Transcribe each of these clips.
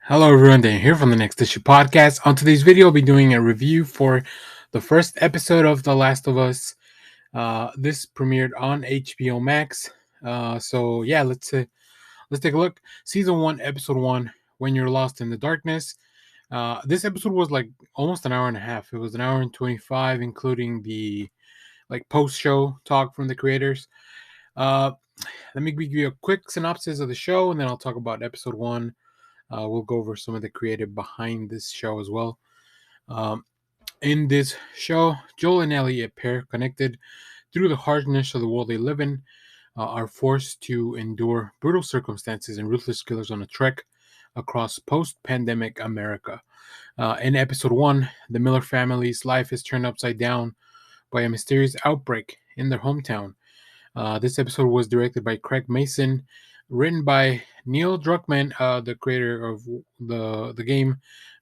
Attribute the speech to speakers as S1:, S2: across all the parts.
S1: Hello everyone, Dan here from the Next Issue Podcast. On today's video, I'll be doing a review for the first episode of The Last of Us. This premiered on HBO Max. Let's take a look. Season 1, Episode 1, When You're Lost in the Darkness. This episode was like almost an hour and a half. It was an hour and 25, including the post-show talk from the creators. Uh, Let me give you a quick synopsis of the show, and then I'll talk about Episode 1. We'll go over some of the creative behind this show as well. Um, in this show, Joel and Ellie, a pair connected through the harshness of the world they live in, are forced to endure brutal circumstances and ruthless killers on a trek across post-pandemic America. In episode 1, the Miller family's life is turned upside down by a mysterious outbreak in their hometown. This episode was directed by Craig Mason, written by Neil Druckmann, the creator of the game,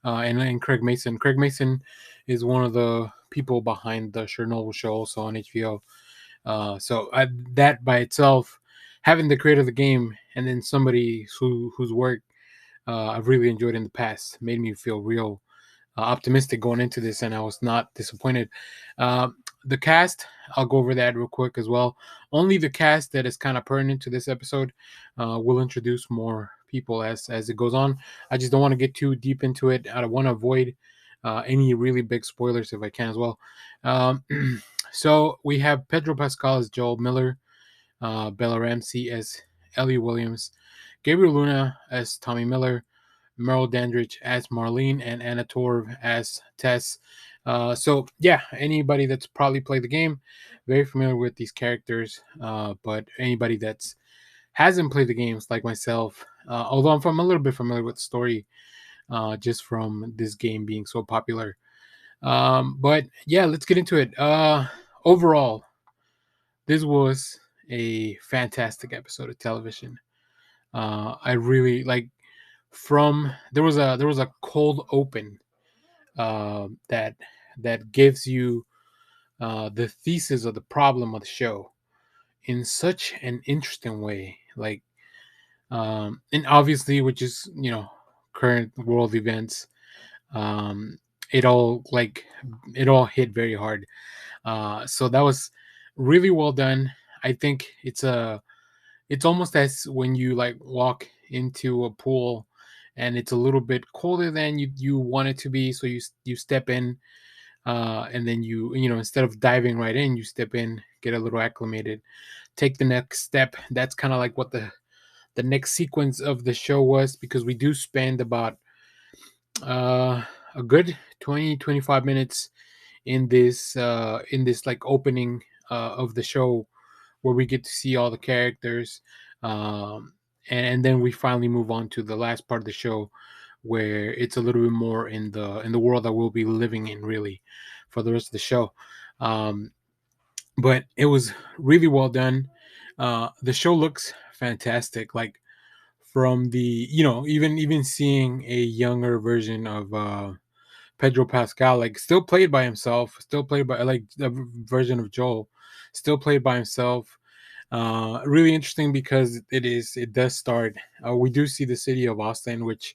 S1: and Craig Mason. Craig Mason is one of the people behind the Chernobyl show, also on HBO. That by itself, having the creator of the game and then somebody whose work I've really enjoyed in the past, made me feel real optimistic going into this, and I was not disappointed. Uh, the cast, I'll go over that real quick as well. Only the cast that is kind of pertinent to this episode. Will introduce more people as it goes on. I just don't want to get too deep into it. I want to avoid any really big spoilers if I can as well. Um, so we have Pedro Pascal as Joel Miller, Bella Ramsey as Ellie Williams, Gabriel Luna as Tommy Miller, Meryl Dandridge as Marlene, and Anna Torv as Tess. Anybody that's probably played the game, very familiar with these characters. But anybody that's hasn't played the games, like myself, although I'm a little bit familiar with the story, just from this game being so popular. But yeah, let's get into it. Overall, this was a fantastic episode of television. I really like from there was a cold open that gives you the thesis of the problem of the show in such an interesting way, and obviously, which is current world events. um it all like it all hit very hard. So that was really well done. I think it's almost as when you like walk into a pool and it's a little bit colder than you want it to be, so you step in, and then instead of diving right in, you step in, get a little acclimated, take the next step. That's kind of like what the next sequence of the show was, because we do spend about uh a good 20-25 minutes in this like opening of the show, where we get to see all the characters, um, and then we finally move on to the last part of the show, where it's a little bit more in the world that we'll be living in, really, for the rest of the show. Um, but it was really well done. The show looks fantastic. Like, from the even seeing a younger version of Pedro Pascal, like, still played by himself, still played by like a version of Joel, still played by himself. Really interesting, because it does start. We do see the city of Austin, which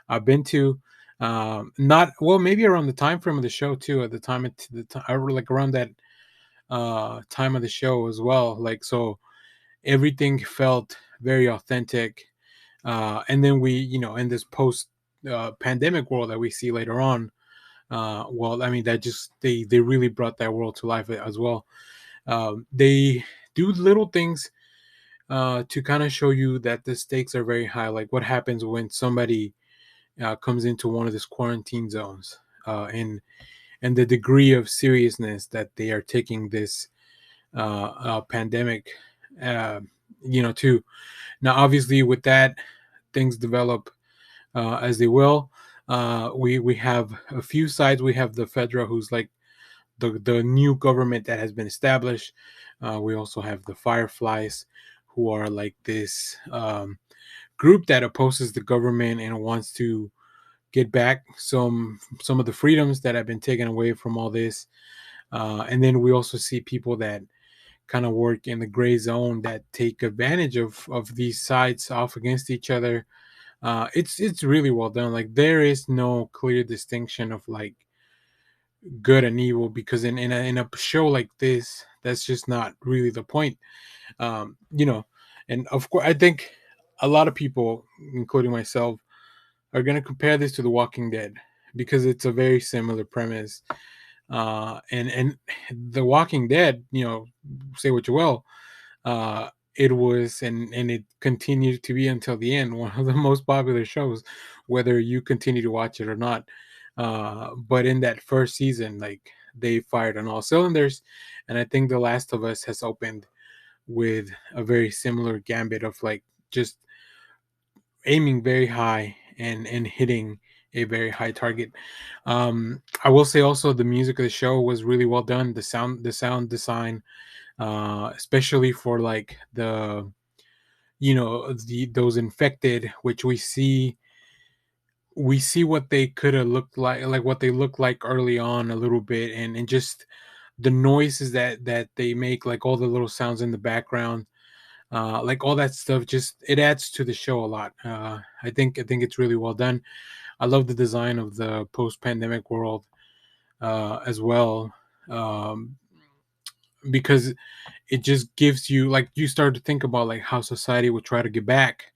S1: I've been to. Not well, maybe around the time frame of the show too. At the time, like around that time of the show as well. Like, so everything felt very authentic. And then in this post pandemic world that we see later on, well, I mean, that just they really brought that world to life as well. They do little things to kind of show you that the stakes are very high. Like, what happens when somebody comes into one of these quarantine zones, and the degree of seriousness that they are taking this pandemic, uh, to. Now, obviously, with that, things develop as they will. We have a few sides. We have the Fedra, who's like the new government that has been established. We also have the Fireflies, who are like this group that opposes the government and wants to get back some of the freedoms that have been taken away from all this. And then we also see people that kind of work in the gray zone, that take advantage of these sides off against each other, It's really well done. Like there is no clear distinction of like good and evil, because in a show like this, that's just not really the point. You know, and of course, I think a lot of people, including myself, are going to compare this to The Walking Dead because it's a very similar premise. And The Walking Dead, say what you will, uh, it was and it continued to be until the end one of the most popular shows, whether you continue to watch it or not. But in that first season, like they fired on all cylinders, and I think The Last of Us has opened with a very similar gambit of like just aiming very high and hitting a very high target. I will say also the music of the show was really well done. The sound design, especially for like the those infected, which we see what they could have looked like what they look like early on a little bit, and just the noises that they make, like all the little sounds in the background, like all that stuff, just it adds to the show a lot. I think it's really well done. I love the design of the post-pandemic world, as well, um, because it just gives you, like, you start to think about like how society would try to get back,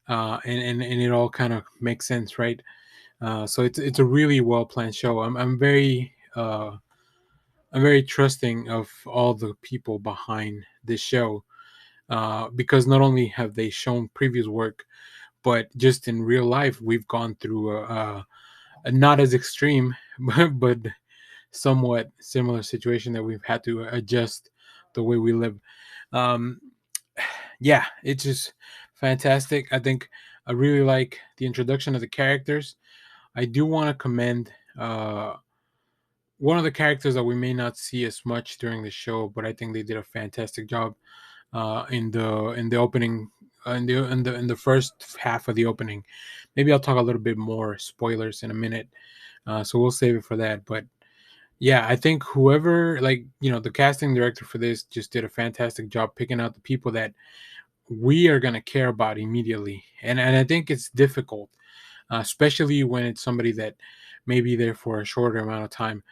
S1: and it all kind of makes sense, right? So it's a really well planned show. I'm very trusting of all the people behind this show, because not only have they shown previous work, but just in real life we've gone through a not as extreme but somewhat similar situation that we've had to adjust the way we live. um yeah, it's just fantastic. I think I really like the introduction of the characters. I do want to commend uh one of the characters that we may not see as much during the show, but I think they did a fantastic job in the opening, in the first half of the opening. Maybe I'll talk a little bit more spoilers in a minute, so we'll save it for that. But yeah, I think whoever, like, the casting director for this just did a fantastic job picking out the people that we are gonna care about immediately, and I think it's difficult, especially when it's somebody that may be there for a shorter amount of time.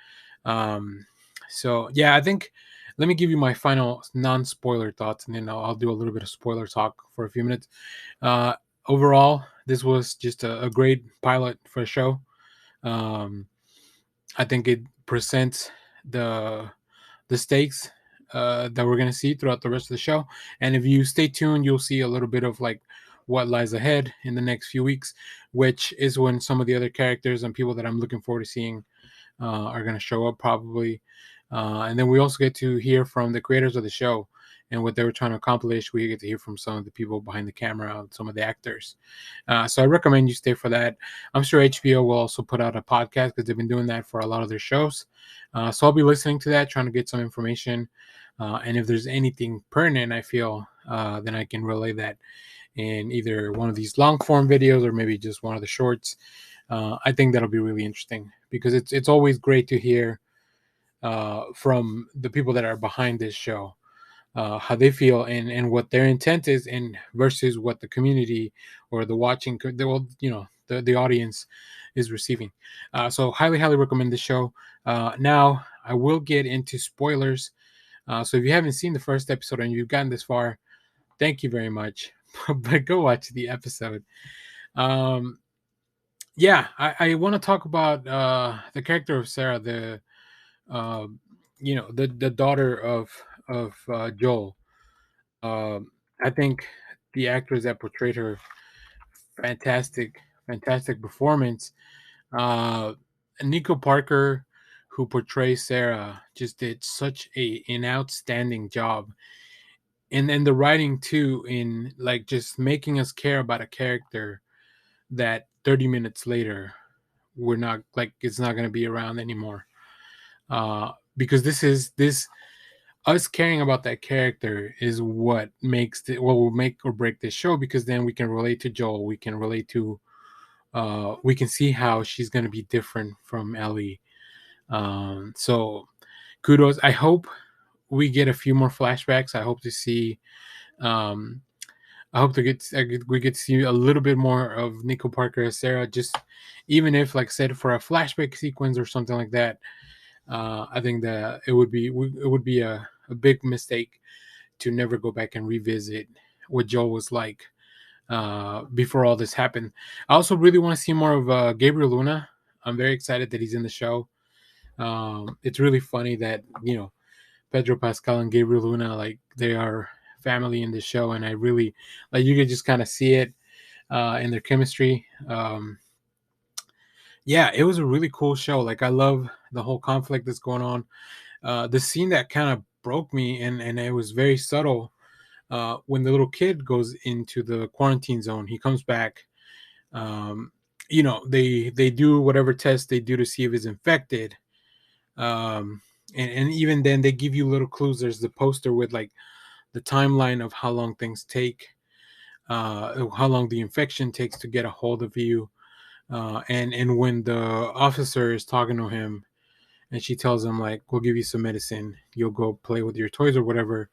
S1: um, so yeah, I think let me give you my final non-spoiler thoughts, and then I'll do a little bit of spoiler talk for a few minutes. Uh, Overall, this was just a great pilot for a show. Um, I think it presents the the stakes that we're gonna see throughout the rest of the show, and if you stay tuned, you'll see a little bit of like what lies ahead in the next few weeks, which is when some of the other characters and people that I'm looking forward to seeing are going to show up probably. And then we also get to hear from the creators of the show and what they were trying to accomplish. We get to hear from some of the people behind the camera, some of the actors. So I recommend you stay for that. I'm sure HBO will also put out a podcast because they've been doing that for a lot of their shows. So I'll be listening to that, trying to get some information. And if there's anything pertinent, I feel, then I can relay that in either one of these long form videos or maybe just one of the shorts. I think that'll be really interesting because it's always great to hear from the people that are behind this show, how they feel and what their intent is, and versus what the community or the watching, the audience is receiving. So highly recommend the show. Now I will get into spoilers. So if you haven't seen the first episode and you've gotten this far, thank you very much. But go watch the episode. Um, yeah, I want to talk about the character of Sarah, uh, the daughter of Joel. Um, I think the actress that portrayed her, fantastic, fantastic performance. Uh, Nico Parker, who portrays Sarah, just did such an outstanding job, and then the writing too, in like just making us care about a character that 30 minutes later we're not, like, it's not going to be around anymore, because this us caring about that character is what will make or break this show, because then we can relate to Joel, we can relate to we can see how she's going to be different from Ellie. So kudos. I hope we get a few more flashbacks. I hope to see um I hope we get to see a little bit more of Nico Parker as Sarah. Just even if, like I said, for a flashback sequence or something like that. I think that it would be a big mistake to never go back and revisit what Joel was like before all this happened. I also really want to see more of Gabriel Luna. I'm very excited that he's in the show. It's really funny that Pedro Pascal and Gabriel Luna, like, they are family in the show, and I really like, you could just kind of see it in their chemistry. Yeah, it was a really cool show. Like, I love the whole conflict that's going on. The scene that kind of broke me, and it was very subtle, when the little kid goes into the quarantine zone. He comes back. um, they do whatever test they do to see if he's infected. um, and even then they give you little clues. There's the poster with, like, the timeline of how long things take, how long the infection takes to get a hold of you. And when the officer is talking to him, and she tells him, like, we'll give you some medicine, you'll go play with your toys or whatever.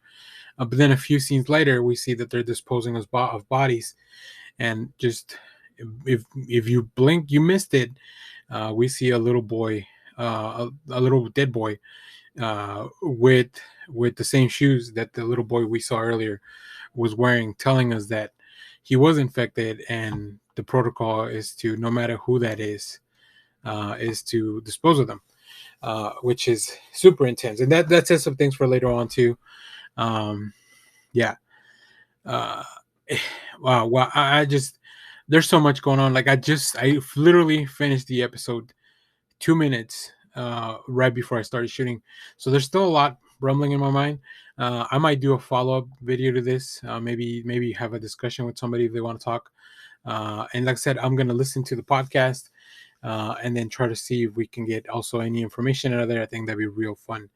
S1: But then a few scenes later, we see that they're disposing of bodies, and just, if you blink, you missed it. We see a little boy, a little dead boy, with the same shoes that the little boy we saw earlier was wearing, telling us that he was infected, and the protocol is to, no matter who that is to dispose of them, which is super intense, and that says some things for later on too. Um, yeah. Uh, wow. Wow. I just, there's so much going on. Like, I literally finished the episode 2 minutes right before I started shooting. So there's still a lot rumbling in my mind. I might do a follow up video to this. Maybe have a discussion with somebody if they want to talk. And like I said, I'm gonna listen to the podcast and then try to see if we can get also any information out of there. I think that'd be real fun.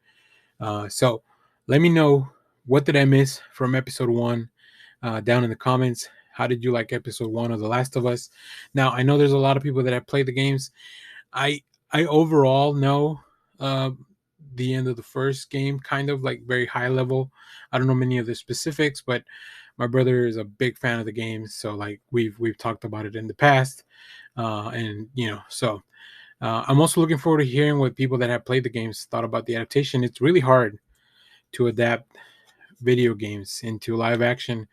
S1: So let me know, what did I miss from episode one, down in the comments. How did you like episode one of The Last of Us? Now, I know there's a lot of people that have played the games. I I overall know uh, the end of the first game, kind of like very high level. I don't know many of the specifics, but my brother is a big fan of the games, so like we've talked about it in the past, and so I'm also looking forward to hearing what people that have played the games thought about the adaptation. It's really hard to adapt video games into live action,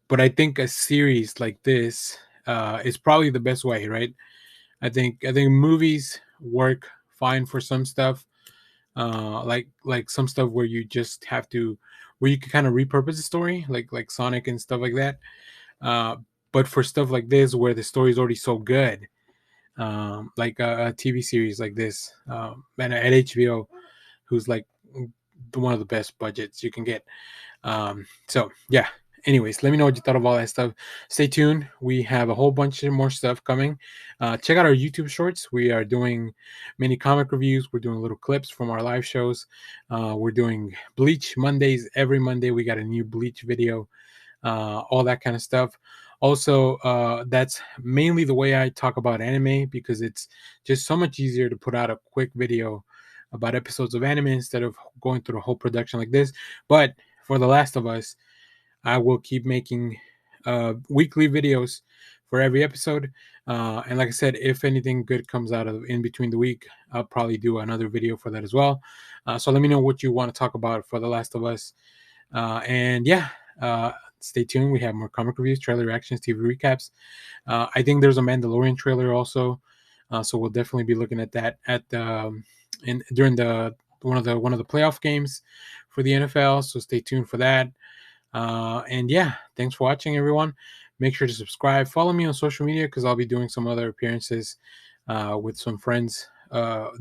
S1: but I think a series like this is probably the best way, right? I think movies work fine for some stuff, like some stuff where you just have to, where you can kind of repurpose the story, like Sonic and stuff like that. Uh, but for stuff like this, where the story is already so good, like a TV series like this, and at HBO, who's like one of the best budgets you can get. So yeah. Anyways, let me know what you thought of all that stuff. Stay tuned. We have a whole bunch of more stuff coming. Check out our YouTube shorts. We are doing mini comic reviews. We're doing little clips from our live shows. We're doing Bleach Mondays. Every Monday we got a new Bleach video. All that kind of stuff. Also, that's mainly the way I talk about anime, because it's just so much easier to put out a quick video about episodes of anime instead of going through a whole production like this. But for The Last of Us, I will keep making weekly videos for every episode. And like I said, if anything good comes out of in between the week, I'll probably do another video for that as well. So let me know what you want to talk about for The Last of Us. And yeah, stay tuned. We have more comic reviews, trailer reactions, TV recaps. I think there's a Mandalorian trailer also, so we'll definitely be looking at that in during the one of the playoff games for the NFL. So stay tuned for that. And yeah, thanks for watching, everyone. Make sure to subscribe. Follow me on social media, because I'll be doing some other appearances with some friends,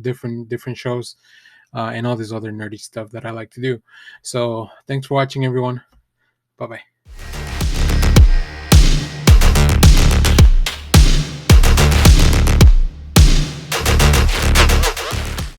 S1: different shows, and all this other nerdy stuff that I like to do. So thanks for watching, everyone. Bye bye.